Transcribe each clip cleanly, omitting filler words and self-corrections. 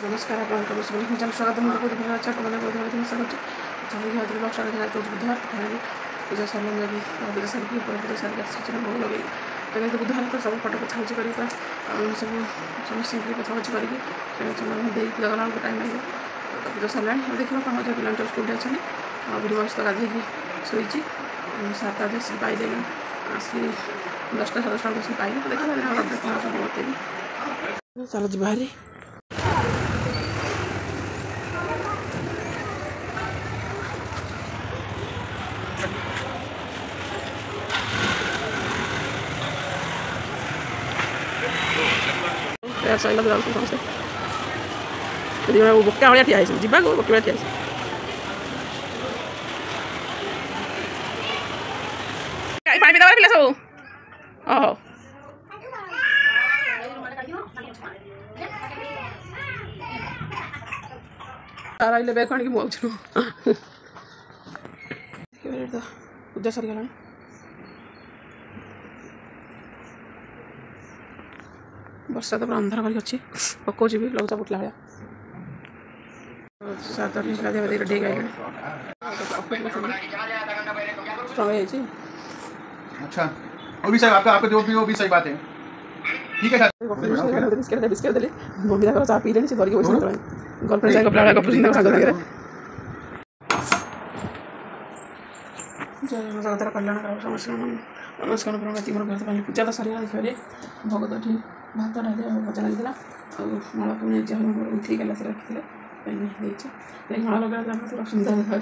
नमस्कार आपको स्वागत है बहुत भल अच्छा मैंने बहुत भल आशा कर ब्लग स्टार्ट है रोज बुधवार पूजा सारे लगे पूजा सारिक पूजा सारिक आसूँ भोग लगे कहीं बुधवार तो सब फटो पोछापुछी कर सब समस्त पोछापुछी करके पूजा गला टाइम लगे पूजा सारा देखा कौन हो पिला स्कूल अच्छे बुढ़ी मास तो गाधे शोची 7 बजे आसिक पाइले आसिक 10टा 10:30 आसिक पाइले देखा कौन सब बतेबी चलो जी बाहरी सही लग समस्ते बके भाया ठिया जीवा बके भाया ठिया पानी पीता पिला सब ओहो तार आइले बैग आनिक मुझे पूजा सरीगला वर्षा तो पूरा अंधार करके अच्छी पकाऊँ भी लघुचाप उठला भाया 7 8 रेडी गए अच्छा वो भी सही आपका जो भी वो भी सही बात है ठीक है बिस्किट देली मम्मी का चाह पी लेनी से धरिक बस गर्लफ्रेंड जाए गपला गप सुंदर साग लगे जय जगतर कल्याण समस्या नमस्कार प्रगति मोर घर पूजा तो सरीगला देखिए भोग तो ठीक भात डाली भजा लगी माला पुणी उठी गला से रखी माला लगे पूरा सुंदर देखा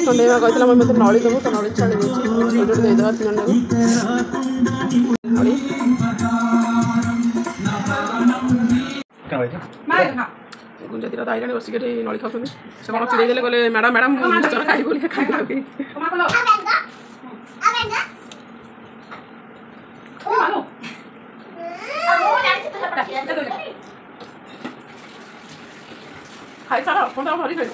कंडेवा कहला मत नली देव तो नली छाड़ी देदेवा 3 नली गुंजा तीर तो आईला बसिक नली खाऊँ से कौन चिड़े देले गले मैडम मैडम खाई बोली खाई खाई सारा फोन भरी खाई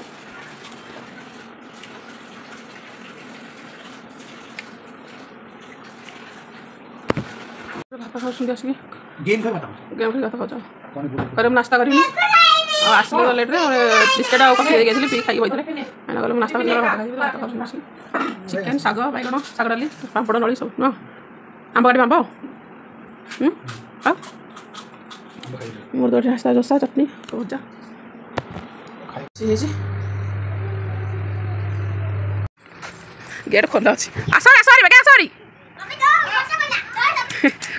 भात खाऊँ आसिक गेम खेल भात खाऊ अरे नास्ता करी आसले लेट्रे बिस्केट आउ कफी दे गई पी खाई बही मैंने गले नास्ता कर भात खाई भात खाऊँ चिकेन शाग बैगण शाग डाली पापड़ नली सब न आंब काटी आंब मोर तो नास्ता जसा चटनी भजा गेट खोला अच्छी आसरी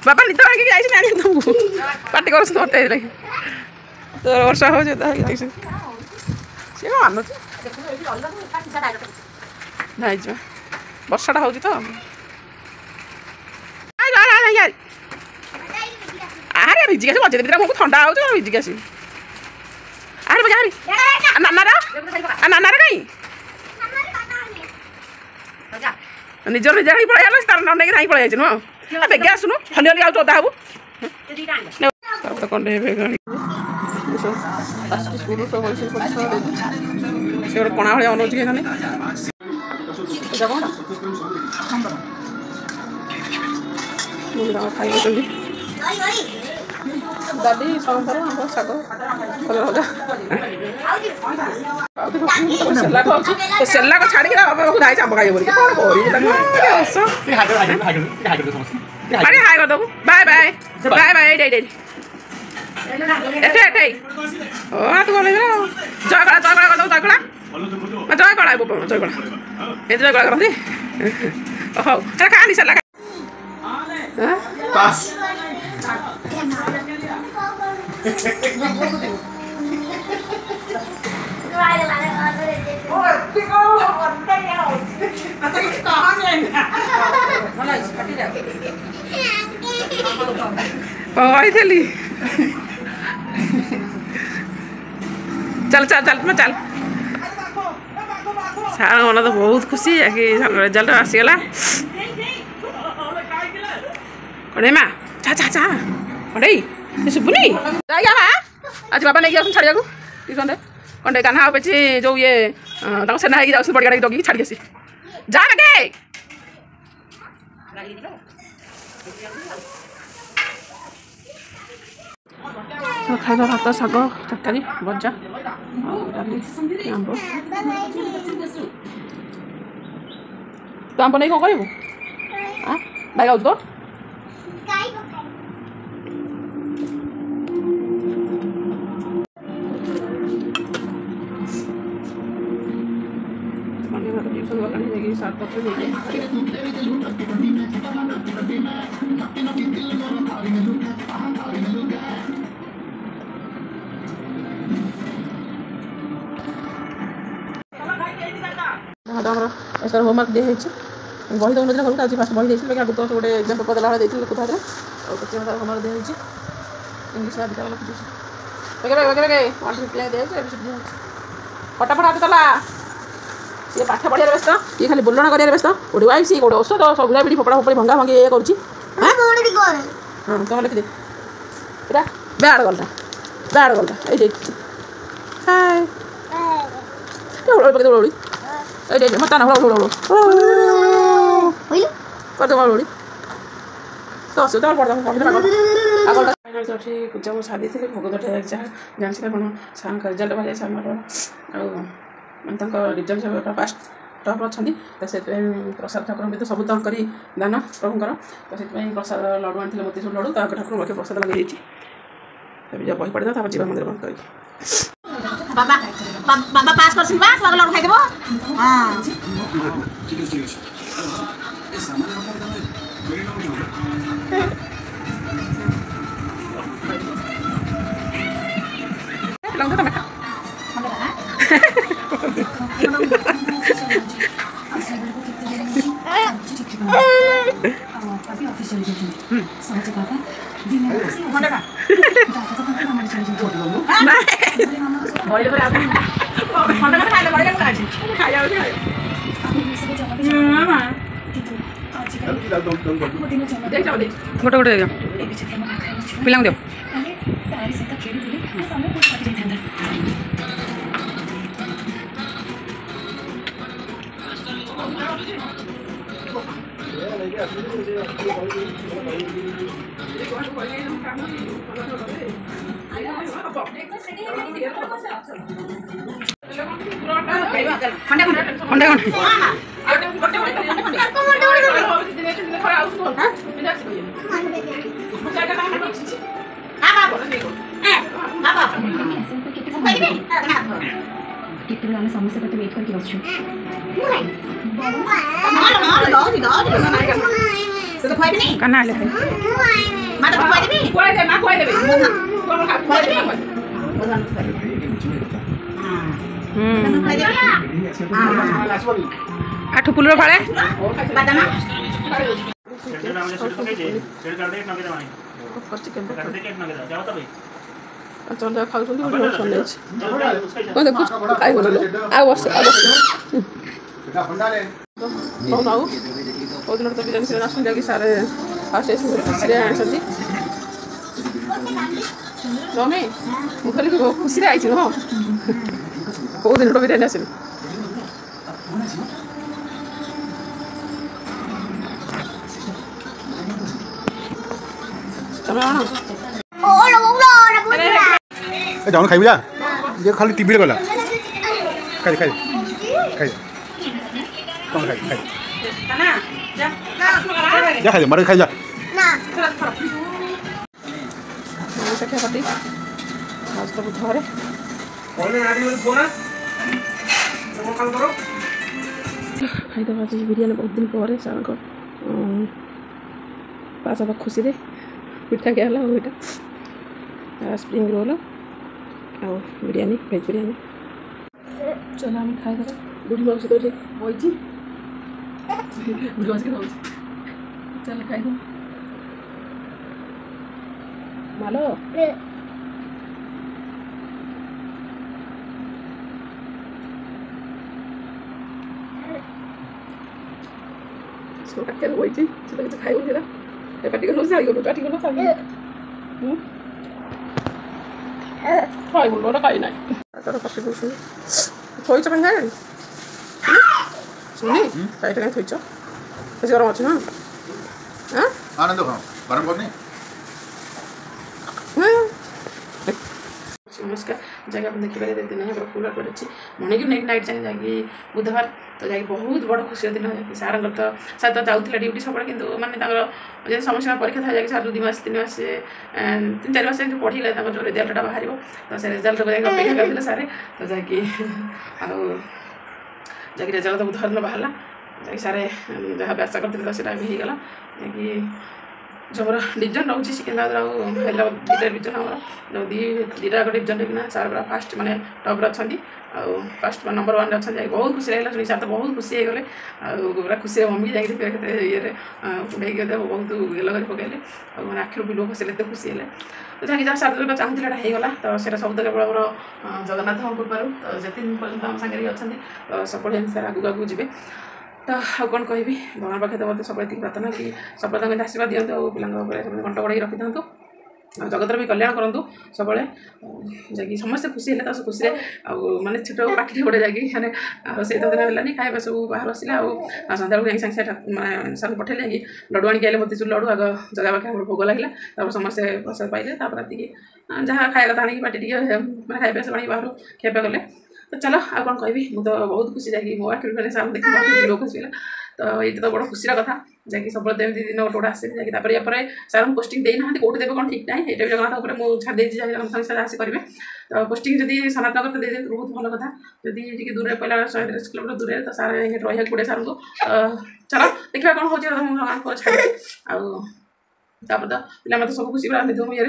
बापा निद भांगी जाइए तुमको पार्टी कर तोर वर्षा हो मान वर्षाटा हो तो अरे भिजिक आस बजे देवी थंडा हो भिजिक आस अरे बजारी नाना कहीं निजर निजे पलैया तार न नहीं पलि जाए नुह बेगे आसुनु हली हली आउट अदा हबु तो कंडे से कणा भाई अनौज खाई दादी संसार आंब शाग कलर भजा सेला को छाड़ी दाई आंब खाई बोली अरे हाय कर दबु बाय बाय बाय बाय एटे ओ तू बोले जय कला कर दबु जय कला ए जय कला करती हो अरे कहानी सेला पास थी चल चल चल मैं चल सारा मन तो बहुत खुशी है कि रिजल्ट आसीगला कड़े माँ चा चा चा कड़े शुभुनी आज बाबा नहीं गया छाड़िया ट्यूशन कंडे कान्हा पे जो ये सेना है बड़िया डगी छाड़ी आसी जा लगे खाଇବା ଭାତ ଶାଗ ତରକାରୀ ଭଜା ଆଉ ଡାଲି ଆମ୍ବ ତୁ ଆମ୍ବ ନେଇ କ'ଣ କରିବୁ ବାଇ ଗାଉଛୁ ତ एसर होमवर्क दिखाई बही दौन दिन घर आज फास्ट बही देखिए आगे तो गोटे एग्जाम पेपर देला देखिए लिखुता और होमवर्क दिखाई इंग्लिश विद्यालय लिखुचे फटाफट हाथ चला सी पाठ पढ़िया व्यस्त ये खाली बोलना कर व्यस्त गोटे वाइफ सी गोटे औषध सब भिड़ी फोपड़ा फोपड़ी भंगा भंगी ये करुँच तुम लिखिदे इटा बैड गलटा ये हाय उड़ी मत ना कर दो तो असुविधा पड़ता पूजा को सादी थी भोग दे जहाँ जानसी कौन सार रिजल्ट बाहर सार मानते रिजल्ट फास्ट टप अच्छा से प्रसाद ठाकुर भी तो सब दान कर दान प्रभुंर तो से प्रसाद लड्डू आनी मोतीचूर लड्डू ठाकुर लगे प्रसाद लगे बही पढ़ी था जीवा मंदिर बंद कर बाबा बाबा पास कर बास बाबा लड्डू खाई देबो हां लंग तो मैं गोटे गोटे पिला दियो ଆମେ ସମସ୍ତେ ତତେ ୱେଟ୍ କରିକି ବସିଛୁ କାହ୍ନା ହେଲେ ଆଠୁ ପୁଲର ଫାଳେ चल खाऊ दिन तो बिरयानी से आस सारे फास्ट आनी रमे मुझे खुशी आई हाँ कौ दिन तो बिरयानी आस जाऊन खाई जा ये खाली टीवी गला खाई खाई खाई कौन खाई खाई जा खाई मारे खाई जा खाईदे आज बिरयानी बहुत दिन पर सार पास हवा खुशी रे पिठा क्या है वो स्प्रिंग रोल आ बिरयानी भेज बिरयानी चलो हम खाई बुढ़ी मासी तो बची बुढ़ी मासी चल खाई ମାଲୋ ପାଖରେ ବଇଛି ସେ ତ କିଛି ଖାଇବନି ହେଲା ପାଟି କଲୁ ଛାଡ଼ିଗଲୁ ପାଟି କଲୁ ଛାଡ଼ିଗଲୁ ଖାଇବୁନି ଗୋଟେ ଖାଇ ନାହିଁ ତାର ପାଟି ଦଉଛୁ ଥୋଇଛ କାହିଁ ଖାଇଣି ଶୁଣି ଖାଇଟା କାହିଁ ଥୋଇଛ ବେଶୀ ଗରମ ଅଛି ହଁ आनंद खाओ गरम करनी नमस्कार जगह आप देखिए दिन यहाँ फुल पड़े मणि की नाइट जाए जाकि बुधवार तो जाकि बहुत बड़ खुशी दिन सार तो सार तो जाऊला ड्यूटी सब कि मैंने समस्या परीक्षा था जाकि सार 2 मास 3 मास 3-4 मास पढ़े जो रिजल्टा बाहर तो से रिजल्ट को अपेक्षा करते सारे तो जाकि जाकि रिजल्ट तो बुधवार दिन बाहर जाकि सारे जहाँ आशा करते होगा कि जो मोर डिविजन रोचे सिकंदराबाद हैदराबाद दुटा डिविजन आम जो दुटा डिविजन देखना सार पूरा फास्ट माने टॉप अच्छा फास्ट नंबर 1 अच्छा बहुत खुशी लगे शुणी सार तो बहुत खुशी हो गले पूरा खुशी मम्मी जाए ये बहुत गेल कर पकड़े मैंने आखिर भी लोग खसले तो खुशी है तो जहाँकि जहाँ सार जो चाहूला होगा तो सीटा सब केवल मोर जगन्नाथ कृपार तो जिते पर्यटन आम सागर अच्छा तो सब सार आगू जी तो आउ कौन कहि भगवान पाखे तो मतलब सब प्रार्थना कि सब आशीर्वाद दिखाँ पिला घंट गड़े रखी था जगतर भी कल्याण करूँ सब जाकि समस्त खुशी है तो खुशी मानते छोट पार्टी गोटे जाकि मैंने रोसे तो दिन है खाଇବା सब बाहर आसला सन्ध्या बेलू सागे सागे सार पठेले कि लड्डू आनिक आए मोतीचूर लड्डू आग जगह पाखे भोग लगे समस्ते प्रसाद पाइले राति जहाँ खाया कथा आनिक पार्टी मैंने खाଇବା सब आनी बाहर खियापिया कले तो चलो आ कौन कहि मुझे बहुत खुशी जाकि मो आखिर मैंने सार देख लोग खुशी है तो ये तो बड़ खुशी कथा जैकि सब दिन दिन गोटे आसे जाकि सार पोस्टिंग देना कौटे देवे कौन ठीक ना ये जगन्नाथ मुझे छाड़ी जगन्नाथ आसे करेंगे तो पोस्टिंग जब सनातनगर तो दे बहुत भल कथा जदि दूर पहला 130 किलोमीटर दूर तो सार रहा पड़े सार को चलो देखा कौन हो छाड़ी आपर तो पिला मत सब खुशी निध ये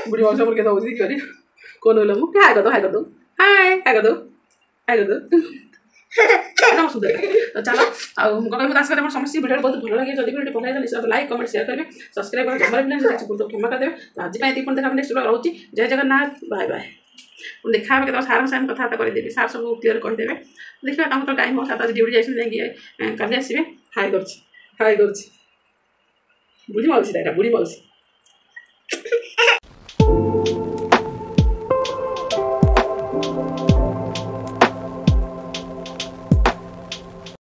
बुढ़ी मौसम के दौड़ी करी कौन बोलो मुझे हाय कर दो हाय कर दो हाय हाय कर दो हाय कर दो तो चलो आगे आशा करें समस्त वीडियो बहुत भल लगे जब वीडियो भल लगे तो लाइक कमेंट शेयर करेंगे सब्सक्राइब करेंगे तो क्षमा करदेवे तो आज देखा नेक्स्ट रोचे जय जगन्नाथ बाय बाय देखा के सार साथ कथबार्ता करदेवी सार सब क्लीयर करदेवे देखा कम तो टाइम सात आज ड्यूटी जाइए कल आसवे हाय कर बुढ़ी माउसी बुढ़ी माउसी